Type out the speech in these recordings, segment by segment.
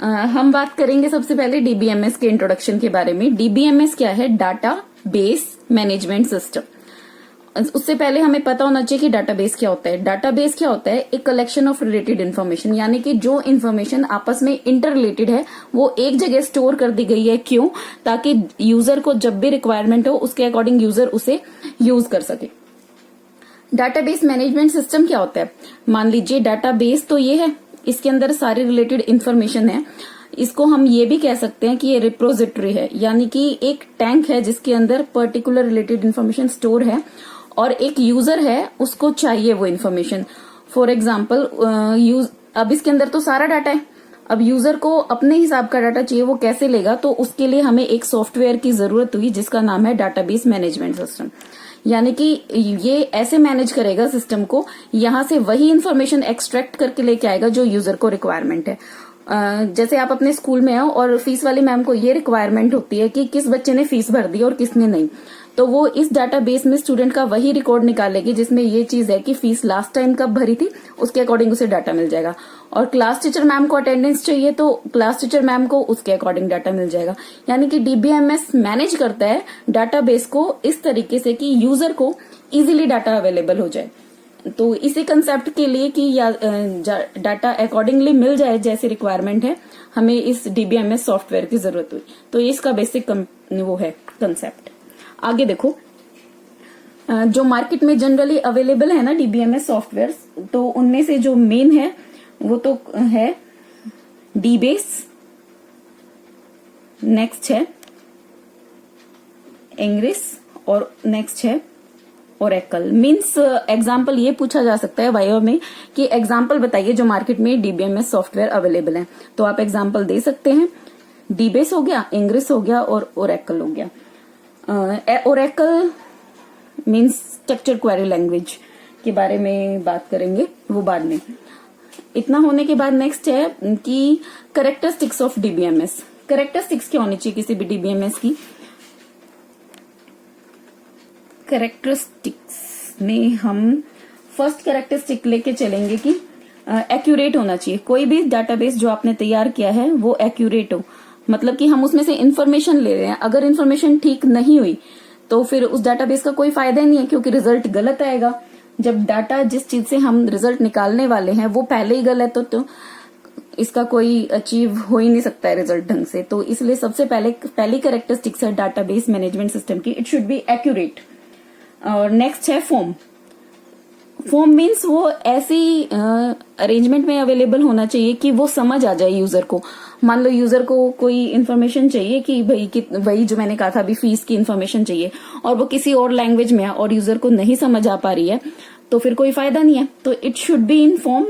हम बात करेंगे सबसे पहले डीबीएमएस के इंट्रोडक्शन के बारे में। डीबीएमएस क्या है? Data base management system. उससे पहले हमें पता होना चाहिए कि डाटाबेस क्या होता है। डाटाबेस क्या होता है? एक कलेक्शन ऑफ रिलेटेड इन्फॉर्मेशन, यानी कि जो इन्फॉर्मेशन आपस में इंटर रिलेटेड है वो एक जगह स्टोर कर दी गई है। क्यों? ताकि यूजर को जब भी रिक्वायरमेंट हो उसके अकॉर्डिंग यूजर उसे यूज कर सके। डाटाबेस मैनेजमेंट सिस्टम क्या होता है? मान लीजिए डाटाबेस तो ये है, इसके अंदर सारी रिलेटेड इन्फॉर्मेशन है। इसको हम ये भी कह सकते हैं कि ये रिपोजिटरी है, यानी कि एक टैंक है जिसके अंदर पर्टिकुलर रिलेटेड इन्फॉर्मेशन स्टोर है और एक यूजर है, उसको चाहिए वो इन्फॉर्मेशन। फॉर एग्जाम्पल अब इसके अंदर तो सारा डाटा है, अब यूजर को अपने हिसाब का डाटा चाहिए, वो कैसे लेगा? तो उसके लिए हमें एक सॉफ्टवेयर की जरूरत हुई जिसका नाम है डाटाबेस मैनेजमेंट सिस्टम। यानी कि ये ऐसे मैनेज करेगा सिस्टम को, यहां से वही इन्फॉर्मेशन एक्सट्रैक्ट करके लेके आएगा जो यूजर को रिक्वायरमेंट है। जैसे आप अपने स्कूल में हो और फीस वाली मैम को ये रिक्वायरमेंट होती है कि किस बच्चे ने फीस भर दी और किसने नहीं, तो वो इस डाटाबेस में स्टूडेंट का वही रिकॉर्ड निकालेगी जिसमें ये चीज है कि फीस लास्ट टाइम कब भरी थी, उसके अकॉर्डिंग उसे डाटा मिल जाएगा। और क्लास टीचर मैम को अटेंडेंस चाहिए तो क्लास टीचर मैम को उसके अकॉर्डिंग डाटा मिल जाएगा। यानी कि डीबीएमएस मैनेज करता है डाटाबेस को इस तरीके से कि यूजर को इजीली डाटा अवेलेबल हो जाए। तो इसी कंसेप्ट के लिए कि डाटा अकॉर्डिंगली मिल जाए जैसी रिक्वायरमेंट है, हमें इस डीबीएमएस सॉफ्टवेयर की जरूरत हुई। तो इसका बेसिक वो है कंसेप्ट। आगे देखो, जो मार्केट में जनरली अवेलेबल है ना डीबीएमएस सॉफ्टवेयर, तो उनमें से जो मेन है वो तो है डीबेस, नेक्स्ट है इंग्रिस और नेक्स्ट है ओरेकल। मीन्स एग्जाम्पल ये पूछा जा सकता है वाइवा में कि एग्जाम्पल बताइए जो मार्केट में डीबीएमएस सॉफ्टवेयर अवेलेबल है, तो आप एग्जाम्पल दे सकते हैं। डीबेस हो गया, इंग्रिस हो गया और ओरेकल हो गया। Oracle means structure query language के बारे में बात करेंगे, वो बाद में। इतना होने के बाद नेक्स्ट है कि कैरेक्टरिस्टिक्स ऑफ डीबीएमएस। कैरेक्टरिस्टिक्स क्या होनी चाहिए किसी भी डीबीएमएस की? कैरेक्टरिस्टिक्स में हम फर्स्ट कैरेक्टरिस्टिक लेके चलेंगे कि एक्यूरेट होना चाहिए। कोई भी डाटाबेस जो आपने तैयार किया है वो एक्यूरेट हो, मतलब कि हम उसमें से इंफॉर्मेशन ले रहे हैं, अगर इंफॉर्मेशन ठीक नहीं हुई तो फिर उस डाटाबेस का कोई फायदा नहीं है, क्योंकि रिजल्ट गलत आएगा। जब डाटा जिस चीज से हम रिजल्ट निकालने वाले हैं वो पहले ही गलत हो तो इसका कोई अचीव हो ही नहीं सकता है रिजल्ट ढंग से। तो इसलिए सबसे पहली कैरेक्टरिस्टिक्स है डाटाबेस मैनेजमेंट सिस्टम की, इट शुड बी एक्यूरेट। और नेक्स्ट है फॉर्म। फॉर्म मीन्स वो ऐसी अरेंजमेंट में अवेलेबल होना चाहिए कि वो समझ आ जाए यूजर को। मान लो यूजर को कोई इन्फॉर्मेशन चाहिए कि वही जो मैंने कहा था अभी, फीस की इन्फॉर्मेशन चाहिए और वो किसी और लैंग्वेज में है और यूजर को नहीं समझ आ पा रही है, तो फिर कोई फायदा नहीं है। तो it should be in form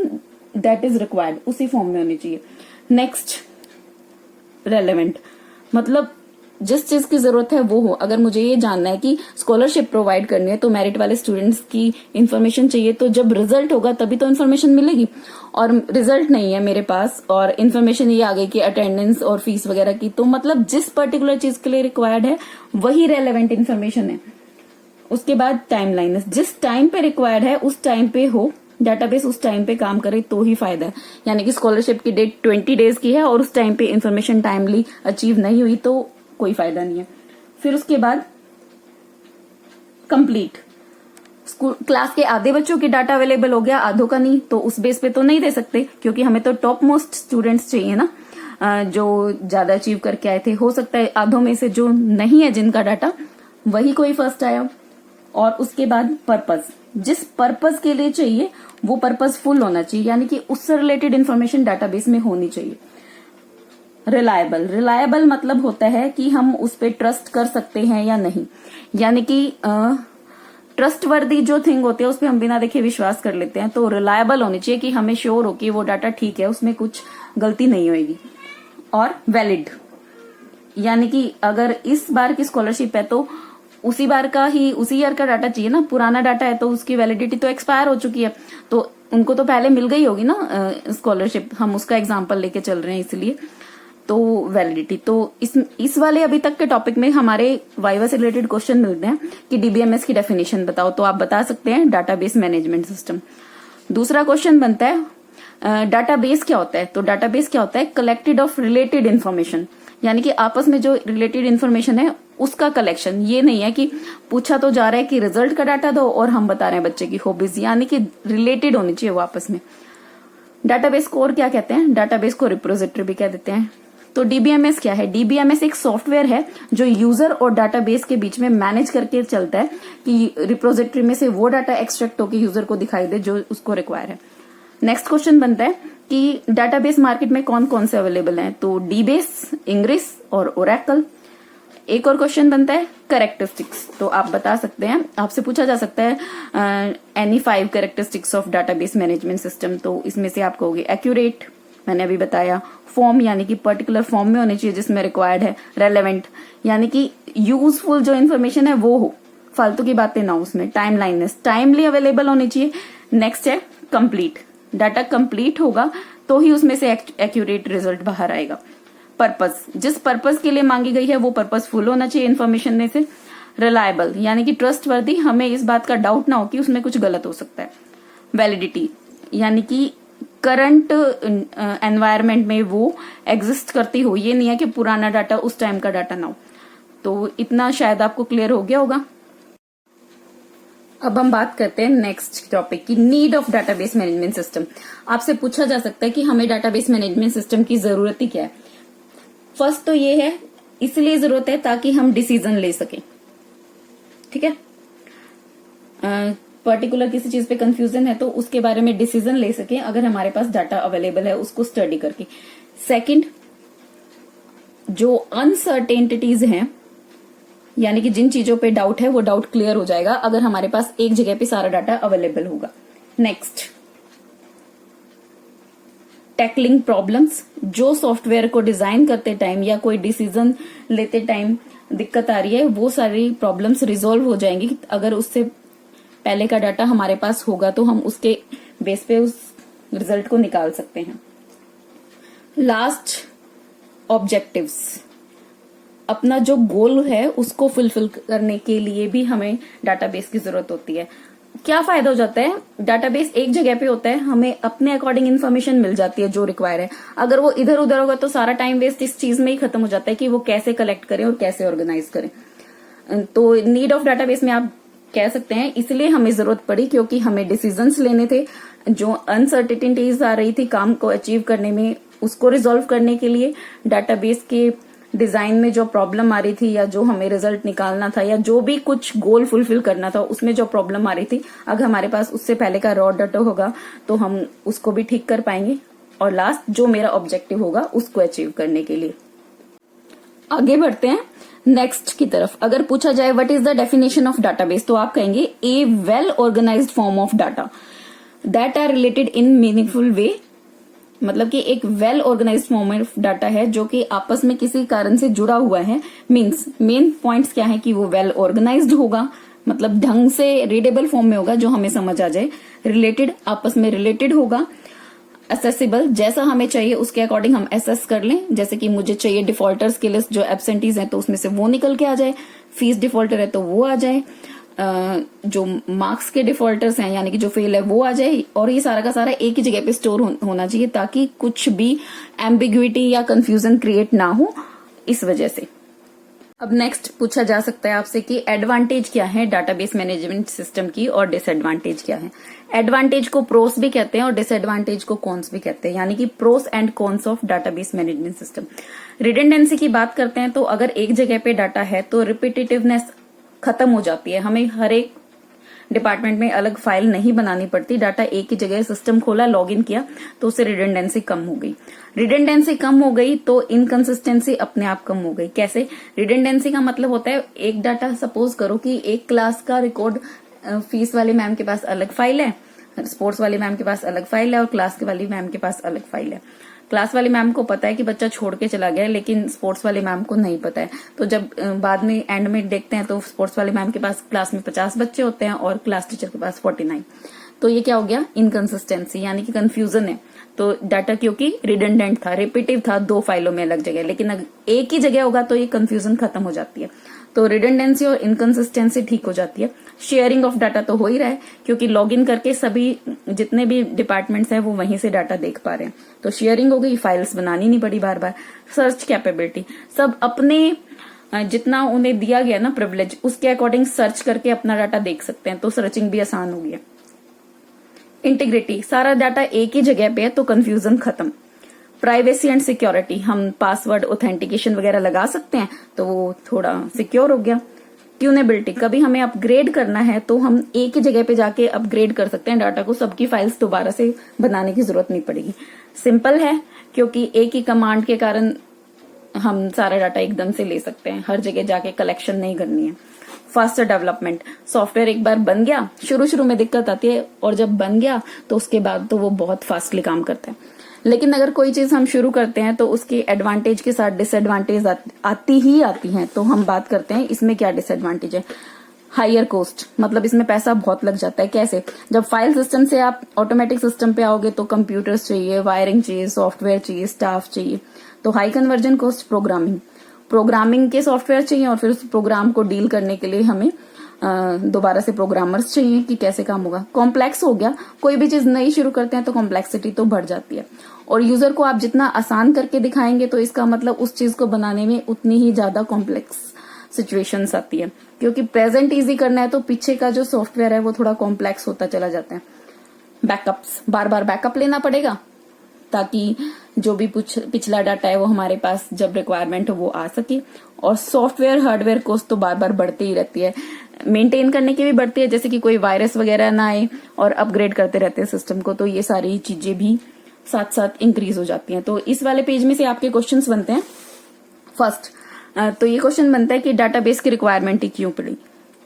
that is required, उसी फॉर्म में होनी चाहिए। नेक्स्ट रेलेवेंट, मतलब जिस चीज की जरूरत है वो हो। अगर मुझे ये जानना है कि स्कॉलरशिप प्रोवाइड करनी है तो मेरिट वाले स्टूडेंट्स की इन्फॉर्मेशन चाहिए, तो जब रिजल्ट होगा तभी तो इन्फॉर्मेशन मिलेगी। और रिजल्ट नहीं है मेरे पास और इन्फॉर्मेशन ये आ गई कि अटेंडेंस और फीस वगैरह की, तो मतलब जिस पर्टिकुलर चीज के लिए रिक्वायर्ड है वही रेलेवेंट इन्फॉर्मेशन है। उसके बाद टाइमलाइन, जिस टाइम पे रिक्वायर्ड है उस टाइम पे हो, डाटाबेस उस टाइम पे काम करे तो ही फायदा है। यानी कि स्कॉलरशिप की डेट 20 डेज की है और उस टाइम पे इन्फॉर्मेशन टाइमली अचीव नहीं हुई तो कोई फायदा नहीं है। फिर उसके बाद कंप्लीट, स्कूल क्लास के आधे बच्चों की डाटा अवेलेबल हो गया, आधों का नहीं, तो उस बेस पे तो नहीं दे सकते, क्योंकि हमें तो टॉप मोस्ट स्टूडेंट्स चाहिए ना, जो ज्यादा अचीव करके आए थे। हो सकता है आधों में से जो नहीं है जिनका डाटा, वही कोई फर्स्ट आया। और उसके बाद पर्पस, जिस पर्पस के लिए चाहिए वो पर्पस फुल होना चाहिए, यानी कि उससे रिलेटेड इन्फॉर्मेशन डाटाबेस में होनी चाहिए। रिलायबल, रिलायबल मतलब होता है कि हम उस पर ट्रस्ट कर सकते हैं या नहीं, यानी कि ट्रस्टवर्दी जो थिंग होती है उस पर हम बिना देखे विश्वास कर लेते हैं। तो रिलायबल होनी चाहिए कि हमें श्योर हो कि वो डाटा ठीक है, उसमें कुछ गलती नहीं होगी। और वैलिड, यानी कि अगर इस बार की स्कॉलरशिप है तो उसी बार का ही, उसी ईयर का डाटा चाहिए ना। पुराना डाटा है तो उसकी वैलिडिटी तो एक्सपायर हो चुकी है, तो उनको तो पहले मिल गई होगी ना स्कॉलरशिप। हम उसका एग्जाम्पल लेके चल रहे हैं इसलिए। तो वैलिडिटी, तो इस वाले अभी तक के टॉपिक में हमारे वाइवा से रिलेटेड क्वेश्चन मिलते हैं कि डीबीएमएस की डेफिनेशन बताओ, तो आप बता सकते हैं डाटाबेस मैनेजमेंट सिस्टम। दूसरा क्वेश्चन बनता है डाटाबेस क्या होता है? तो डाटाबेस क्या होता है? कलेक्टेड ऑफ रिलेटेड इन्फॉर्मेशन, यानी कि आपस में जो रिलेटेड इन्फॉर्मेशन है उसका कलेक्शन। ये नहीं है कि पूछा तो जा रहा है कि रिजल्ट का डाटा दो और हम बता रहे हैं बच्चे की हॉबीज, यानी कि रिलेटेड होनी चाहिए वो आपस में। डाटाबेस को और क्या कहते हैं? डाटाबेस को रिपोजिटरी भी कह देते हैं। तो डीबीएमएस क्या है? डीबीएमएस एक सॉफ्टवेयर है जो यूजर और डाटाबेस के बीच में मैनेज करके चलता है कि रिपोजिटरी में से वो डाटा एक्सट्रैक्ट होकर यूजर को दिखाई दे जो उसको रिक्वायर है। नेक्स्ट क्वेश्चन बनता है कि डाटाबेस मार्केट में कौन कौन से अवेलेबल हैं? तो डीबेस, इंग्रिस और ओरेकल। एक और क्वेश्चन बनता है कैरेक्टरिस्टिक्स। तो आप बता सकते हैं, आपसे पूछा जा सकता है any 5 characteristics of database management system. तो इसमें से आप कहोगे एक्यूरेट, मैंने अभी बताया। फॉर्म, यानी कि पर्टिकुलर फॉर्म में होनी चाहिए जिसमें रिक्वायर्ड है। रेलेवेंट, यानी कि यूजफुल जो इन्फॉर्मेशन है वो हो, फालतू की बातें ना हो उसमें। टाइमलाइननेस, टाइमली अवेलेबल होनी चाहिए। नेक्स्ट है कंप्लीट, डाटा कंप्लीट होगा तो ही उसमें से एक्यूरेट रिजल्ट बाहर आएगा। पर्पस, जिस पर्पस के लिए मांगी गई है वो पर्पस फुल होना चाहिए इन्फॉर्मेशन में से। रिलायबल, यानी कि ट्रस्टवर्दी, हमें इस बात का डाउट ना हो कि उसमें कुछ गलत हो सकता है। वैलिडिटी, यानी कि करंट एनवायरनमेंट में वो एग्जिस्ट करती हो, ये नहीं है कि पुराना डाटा उस टाइम का डाटा ना हो। तो इतना शायद आपको क्लियर हो गया होगा। अब हम बात करते हैं नेक्स्ट टॉपिक की, need of database management system. आपसे पूछा जा सकता है कि हमें डाटाबेस मैनेजमेंट सिस्टम की जरूरत ही क्या है? फर्स्ट तो ये है, इसलिए जरूरत है ताकि हम डिसीजन ले सकें। ठीक है, पर्टिकुलर किसी चीज पे कंफ्यूजन है तो उसके बारे में डिसीजन ले सकें अगर हमारे पास डाटा अवेलेबल है उसको स्टडी करके। सेकंड, जो अनसर्टेनिटीज हैं, यानी कि जिन चीजों पे डाउट है वो डाउट क्लियर हो जाएगा अगर हमारे पास एक जगह पे सारा डाटा अवेलेबल होगा। नेक्स्ट, टैकलिंग प्रॉब्लम्स, जो सॉफ्टवेयर को डिजाइन करते टाइम या कोई डिसीजन लेते टाइम दिक्कत आ रही है वो सारी प्रॉब्लम्स रिजॉल्व हो जाएंगी अगर उससे पहले का डाटा हमारे पास होगा, तो हम उसके बेस पे उस रिजल्ट को निकाल सकते हैं। लास्ट, ऑब्जेक्टिव्स, अपना जो गोल है उसको फुलफिल करने के लिए भी हमें डाटाबेस की जरूरत होती है। क्या फायदा हो जाता है? डाटाबेस एक जगह पे होता है, हमें अपने अकॉर्डिंग इन्फॉर्मेशन मिल जाती है जो रिक्वायर है। अगर वो इधर उधर होगा तो सारा टाइम वेस्ट इस चीज में ही खत्म हो जाता है कि वो कैसे कलेक्ट करें और कैसे ऑर्गेनाइज करें। तो नीड ऑफ डाटाबेस में आप कह सकते हैं इसलिए हमें जरूरत पड़ी क्योंकि हमें डिसीजंस लेने थे, जो अनसर्टेनिटीज आ रही थी काम को अचीव करने में उसको रिजोल्व करने के लिए, डाटाबेस के डिजाइन में जो प्रॉब्लम आ रही थी या जो हमें रिजल्ट निकालना था या जो भी कुछ गोल फुलफिल करना था उसमें जो प्रॉब्लम आ रही थी, अगर हमारे पास उससे पहले का रॉ डाटा होगा तो हम उसको भी ठीक कर पाएंगे। और लास्ट, जो मेरा ऑब्जेक्टिव होगा उसको अचीव करने के लिए। आगे बढ़ते हैं नेक्स्ट की तरफ। अगर पूछा जाए what is the definition of database, तो आप कहेंगे a well organised form of data that are related in meaningful way, मतलब कि एक well organised form of data है जो कि आपस में किसी कारण से जुड़ा हुआ है। मींस मेन पॉइंट्स क्या है कि वो वेल ऑर्गेनाइज्ड होगा, मतलब ढंग से रीडेबल फॉर्म में होगा जो हमें समझ आ जाए। रिलेटेड, आपस में रिलेटेड होगा। असेसिबल, जैसा हमें चाहिए उसके अकॉर्डिंग हम एसेस कर लें, जैसे कि मुझे चाहिए डिफॉल्टर्स की लिस्ट जो एब्सेंटीज हैं तो उसमें से वो निकल के आ जाए, फीस डिफॉल्टर है तो वो आ जाए, जो मार्क्स के डिफॉल्टर्स हैं यानी कि जो फेल है वो आ जाए, और ये सारा का सारा एक ही जगह पे स्टोर होना चाहिए ताकि कुछ भी एम्बिग्विटी या कंफ्यूजन क्रिएट ना हो इस वजह से। अब नेक्स्ट पूछा जा सकता है आपसे कि एडवांटेज क्या है डाटाबेस मैनेजमेंट सिस्टम की और डिसएडवांटेज क्या है। एडवांटेज को प्रोस भी कहते हैं और डिसएडवांटेज को कॉन्स भी कहते हैं, यानी कि pros and cons of database management system. Redundancy की बात करते हैं तो अगर एक जगह पे डाटा है तो रिपीटेटिवनेस खत्म हो जाती है, हमें हर एक डिपार्टमेंट में अलग फाइल नहीं बनानी पड़ती, डाटा एक ही जगह सिस्टम खोला लॉगिन किया तो उससे रिडंडेंसी कम हो गई। रिडंडेंसी कम हो गई तो इनकंसिस्टेंसी अपने आप कम हो गई। कैसे? रिडंडेंसी का मतलब होता है एक डाटा, सपोज करो कि एक क्लास का रिकॉर्ड फीस वाले मैम के पास अलग फाइल है, स्पोर्ट्स वाली मैम के पास अलग फाइल है और क्लास वाली मैम के पास अलग फाइल है। क्लास वाली मैम को पता है कि बच्चा छोड़ के चला गया है लेकिन स्पोर्ट्स वाली मैम को नहीं पता है, तो जब बाद में एंड में देखते हैं तो स्पोर्ट्स वाली मैम के पास क्लास में 50 बच्चे होते हैं और क्लास टीचर के पास 49। तो ये क्या हो गया? इनकंसिस्टेंसी, यानी कि कंफ्यूजन है। तो डाटा क्योंकि रिडंडेंट था, रिपीटिव था, दो फाइलों में अलग जगह, लेकिन अगर एक ही जगह होगा तो ये कंफ्यूजन खत्म हो जाती है। तो रिडंडेंसी और इनकंसिस्टेंसी ठीक हो जाती है। शेयरिंग ऑफ डाटा तो हो ही रहा है, क्योंकि लॉगिन करके सभी जितने भी डिपार्टमेंट्स हैं वो वहीं से डाटा देख पा रहे हैं, तो शेयरिंग हो गई, फाइल्स बनानी नहीं पड़ी बार बार। सर्च कैपेबिलिटी, सब अपने जितना उन्हें दिया गया ना प्रिविलेज, उसके अकॉर्डिंग सर्च करके अपना डाटा देख सकते हैं, तो सर्चिंग भी आसान हो गई है। इंटीग्रिटी, सारा डाटा एक ही जगह पे है तो कंफ्यूजन खत्म। प्राइवेसी एंड सिक्योरिटी, हम पासवर्ड ऑथेंटिकेशन वगैरह लगा सकते हैं तो वो थोड़ा सिक्योर हो गया। ट्यूनेबिलिटी, कभी हमें अपग्रेड करना है तो हम एक ही जगह पे जाके अपग्रेड कर सकते हैं डाटा को, सबकी फाइल्स दोबारा से बनाने की जरूरत नहीं पड़ेगी। सिंपल है क्योंकि एक ही कमांड के कारण हम सारा डाटा एकदम से ले सकते हैं, हर जगह जाके कलेक्शन नहीं करनी है। फास्टर डेवलपमेंट, सॉफ्टवेयर एक बार बन गया, शुरू में दिक्कत आती है और जब बन गया तो उसके बाद तो वो बहुत फास्टली काम करता है। लेकिन अगर कोई चीज हम शुरू करते हैं तो उसके एडवांटेज के साथ डिसएडवांटेज आती हैं, तो हम बात करते हैं इसमें क्या डिसएडवांटेज है। हायर कॉस्ट, मतलब इसमें पैसा बहुत लग जाता है। कैसे? जब फाइल सिस्टम से आप ऑटोमेटिक सिस्टम पे आओगे तो कंप्यूटर्स चाहिए, वायरिंग चाहिए, सॉफ्टवेयर चाहिए, स्टाफ चाहिए, तो हाई कन्वर्जन कॉस्ट। प्रोग्रामिंग के सॉफ्टवेयर चाहिए और फिर उस प्रोग्राम को डील करने के लिए हमें दोबारा से प्रोग्रामर्स चाहिए कि कैसे काम होगा। कॉम्प्लेक्स हो गया, कोई भी चीज नई शुरू करते हैं तो कॉम्प्लेक्सिटी तो बढ़ जाती है, और यूजर को आप जितना आसान करके दिखाएंगे तो इसका मतलब उस चीज को बनाने में उतनी ही ज्यादा कॉम्प्लेक्स सिचुएशंस आती है, क्योंकि प्रेजेंट इजी करना है तो पीछे का जो सॉफ्टवेयर है वो थोड़ा कॉम्प्लेक्स होता चला जाता है। बैकअप्स, बार बार बैकअप लेना पड़ेगा ताकि जो भी पिछला डाटा है वो हमारे पास जब रिक्वायरमेंट हो वो आ सके। और सॉफ्टवेयर हार्डवेयर कॉस्ट तो बार बार बढ़ती ही रहती है, मेंटेन करने की भी बढ़ती है, जैसे कि कोई वायरस वगैरह ना आए, और अपग्रेड करते रहते हैं सिस्टम को, तो ये सारी चीजें भी साथ साथ इंक्रीज हो जाती हैं। तो इस वाले पेज में से आपके क्वेश्चंस बनते हैं। फर्स्ट, तो ये क्वेश्चन बनता है कि डाटाबेस की रिक्वायरमेंट ही क्यों पड़ी।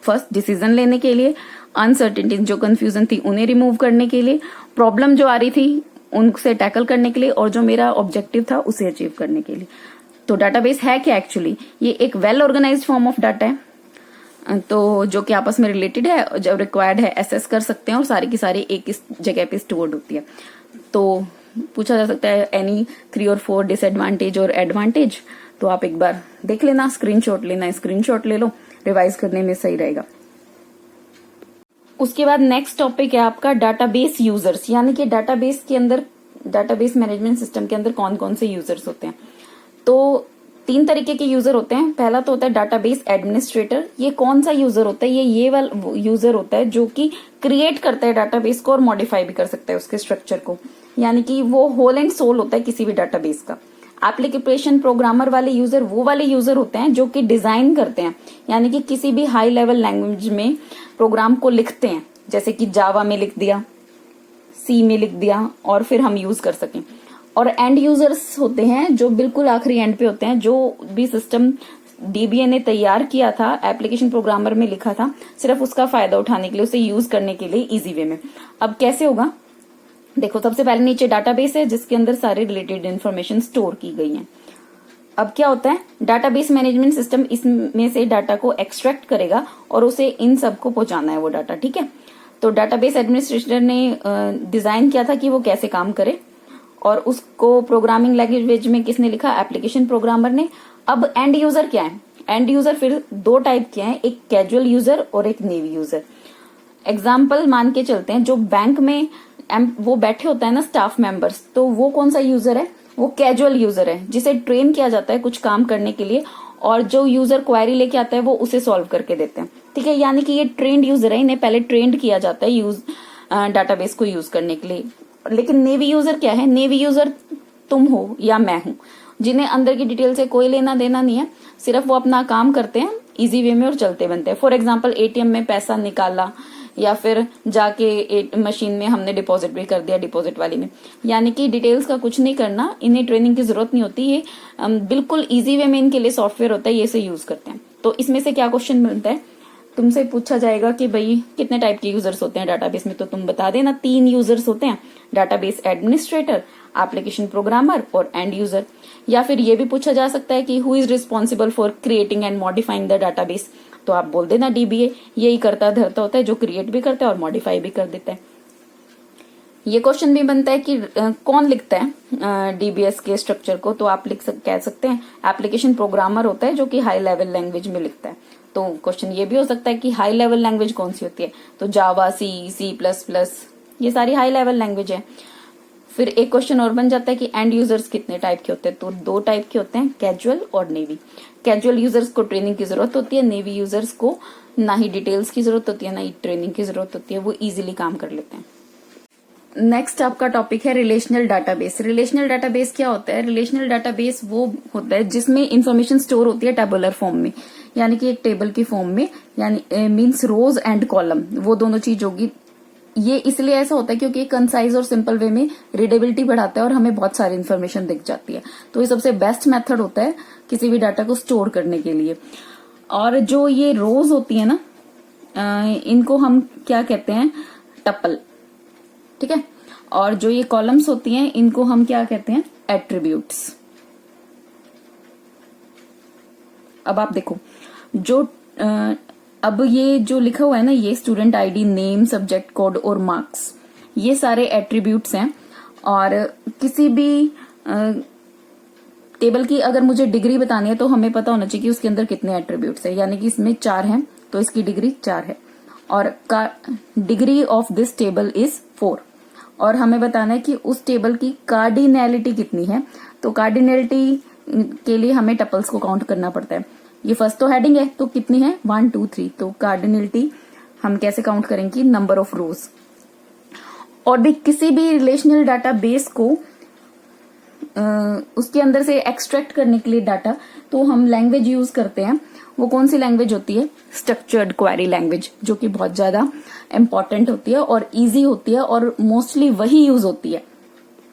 फर्स्ट, डिसीजन लेने के लिए, अनसर्टेनिटी जो कंफ्यूजन थी उन्हें रिमूव करने के लिए, प्रॉब्लम जो आ रही थी उनसे टैकल करने के लिए, और जो मेरा ऑब्जेक्टिव था उसे अचीव करने के लिए। तो डाटाबेस है क्या एक्चुअली? ये एक well organised form of data है, तो जो कि आपस में रिलेटेड है, जब रिक्वायर्ड है एसेस कर सकते हैं, और सारी की सारी एक इस जगह पे स्टोर्ड होती है। तो पूछा जा सकता है एनी 3 और 4 डिसएडवांटेज और एडवांटेज, तो आप एक बार देख लेना, स्क्रीनशॉट लेना, स्क्रीनशॉट ले लो, रिवाइज करने में सही रहेगा। उसके बाद नेक्स्ट टॉपिक है आपका डाटाबेस यूजर्स, यानी कि डाटाबेस के अंदर, डाटाबेस मैनेजमेंट सिस्टम के अंदर कौन कौन से यूजर्स होते हैं। तो 3 तरीके के यूजर होते हैं। पहला तो होता है डाटाबेस एडमिनिस्ट्रेटर। ये कौन सा यूजर होता है? ये वाला यूजर होता है जो कि क्रिएट करता है डाटाबेस को और मॉडिफाई भी कर सकता है उसके स्ट्रक्चर को, यानी कि वो होल एंड सोल होता है किसी भी डाटाबेस का। एप्लीकेशन प्रोग्रामर वाले यूजर वो वाले यूजर होते हैं जो कि डिजाइन करते हैं, यानी कि किसी भी हाई लेवल लैंग्वेज में प्रोग्राम को लिखते हैं, जैसे कि जावा में लिख दिया, सी में लिख दिया, और फिर हम यूज कर सकें। और एंड यूजर्स होते हैं जो बिल्कुल आखिरी एंड पे होते हैं, जो भी सिस्टम डीबीए ने तैयार किया था, एप्लीकेशन प्रोग्रामर में लिखा था, सिर्फ उसका फायदा उठाने के लिए, उसे यूज करने के लिए इजी वे में। अब कैसे होगा? देखो, सबसे पहले नीचे डाटाबेस है जिसके अंदर सारे रिलेटेड इन्फॉर्मेशन स्टोर की गई है। अब क्या होता है, डाटाबेस मैनेजमेंट सिस्टम इसमें से डाटा को एक्सट्रैक्ट करेगा और उसे इन सबको पहुंचाना है वो डाटा, ठीक है। तो डाटाबेस एडमिनिस्ट्रेटर ने डिजाइन किया था कि वो कैसे काम करे, और उसको प्रोग्रामिंग लैंग्वेज में किसने लिखा? एप्लीकेशन प्रोग्रामर ने। अब एंड यूजर क्या है? एंड यूजर फिर 2 टाइप के हैं, एक कैजुअल यूजर और एक नेवी यूजर। एग्जाम्पल मान के चलते हैं, जो बैंक में वो बैठे होता है ना स्टाफ मेंबर्स, तो वो कौन सा यूजर है? वो कैजुअल यूजर है जिसे ट्रेन किया जाता है कुछ काम करने के लिए, और जो यूजर क्वेरी लेके आता है वो उसे सॉल्व करके देते हैं, ठीक है। यानी कि ये ट्रेंड यूजर है, इन्हें पहले ट्रेंड किया जाता है डाटाबेस को यूज करने के लिए। लेकिन नेवी यूजर क्या है? नेवी यूजर तुम हो या मैं हूं, जिन्हें अंदर की डिटेल से कोई लेना देना नहीं है, सिर्फ वो अपना काम करते हैं इजी वे में और चलते बनते हैं। फॉर एग्जाम्पल, एटीएम में पैसा निकाला, या फिर जाके मशीन में हमने डिपॉजिट भी कर दिया, डिपॉजिट वाली में, यानी कि डिटेल्स का कुछ नहीं करना, इन्हें ट्रेनिंग की जरूरत नहीं होती, ये बिल्कुल इजी वे में इनके लिए सॉफ्टवेयर होता है, ये इसे यूज करते हैं। तो इसमें से क्या क्वेश्चन बनता है? तुमसे पूछा जाएगा कि भाई कितने टाइप के यूजर्स होते हैं डाटाबेस में, तो तुम बता देना 3 यूजर्स होते हैं, डाटाबेस एडमिनिस्ट्रेटर, एप्लीकेशन प्रोग्रामर और एंड यूजर। या फिर ये भी पूछा जा सकता है कि who is responsible for creating and modifying the database, तो आप बोल देना डीबीए, यही करता धरता होता है जो क्रिएट भी करता है और मॉडिफाई भी कर देता है। ये क्वेश्चन भी बनता है कि कौन लिखता है डीबीएस के स्ट्रक्चर को, तो आप कह सकते हैं एप्लीकेशन प्रोग्रामर होता है जो कि हाई लेवल लैंग्वेज में लिखता है। तो क्वेश्चन ये भी हो सकता है कि हाई लेवल लैंग्वेज कौन सी होती है, तो जावा, C++, ये सारी हाई लेवल लैंग्वेज है। फिर एक क्वेश्चन और बन जाता है कि एंड यूजर्स कितने टाइप के होते हैं, तो 2 टाइप के होते हैं, कैजुअल और नेवी। कैजुअल यूजर्स को ट्रेनिंग की जरूरत होती है, नेवी यूजर्स को ना ही डिटेल्स की जरूरत होती है ना ही ट्रेनिंग की जरूरत होती है, वो इजीली काम कर लेते हैं। नेक्स्ट आपका टॉपिक है रिलेशनल डाटाबेस। रिलेशनल डाटाबेस क्या होता है? रिलेशनल डाटाबेस वो होता है जिसमें इंफॉर्मेशन स्टोर होती है टेबुलर फॉर्म में, यानी कि एक टेबल की फॉर्म में, यानी मींस रोज एंड कॉलम, वो दोनों चीज होगी। ये इसलिए ऐसा होता है क्योंकि कंसाइज और सिंपल वे में रीडेबिलिटी बढ़ाता है और हमें बहुत सारी इन्फॉर्मेशन दिख जाती है। तो ये सबसे बेस्ट मेथड होता है किसी भी डाटा को स्टोर करने के लिए। और जो ये रोज होती है ना, इनको हम क्या कहते हैं? टपल, ठीक है। और जो ये कॉलम्स होती हैं इनको हम क्या कहते हैं? एट्रीब्यूट्स। अब आप देखो, जो अब ये जो लिखा हुआ है ना, ये student ID, name, subject code और मार्क्स, ये सारे एट्रीब्यूट्स हैं। और किसी भी टेबल की अगर मुझे डिग्री बतानी है तो हमें पता होना चाहिए कि उसके अंदर कितने एट्रीब्यूट्स है, यानी कि इसमें 4 हैं तो इसकी डिग्री 4 है। और degree of this table is 4। और हमें बताना है कि उस टेबल की कार्डिनैलिटी कितनी है, तो कार्डिनैलिटी के लिए हमें टपल्स को काउंट करना पड़ता है। ये फर्स्ट तो हेडिंग है, तो कितनी है? 1 2 3। तो कार्डिनैलिटी हम कैसे काउंट करेंगे? नंबर ऑफ रोज। और भी किसी भी रिलेशनल डाटा बेस को उसके अंदर से एक्सट्रैक्ट करने के लिए डाटा, तो हम लैंग्वेज यूज करते हैं। वो कौन सी लैंग्वेज होती है? स्ट्रक्चर्ड क्वेरी लैंग्वेज, जो कि बहुत ज्यादा इंपॉर्टेंट होती है और इजी होती है और मोस्टली वही यूज होती है।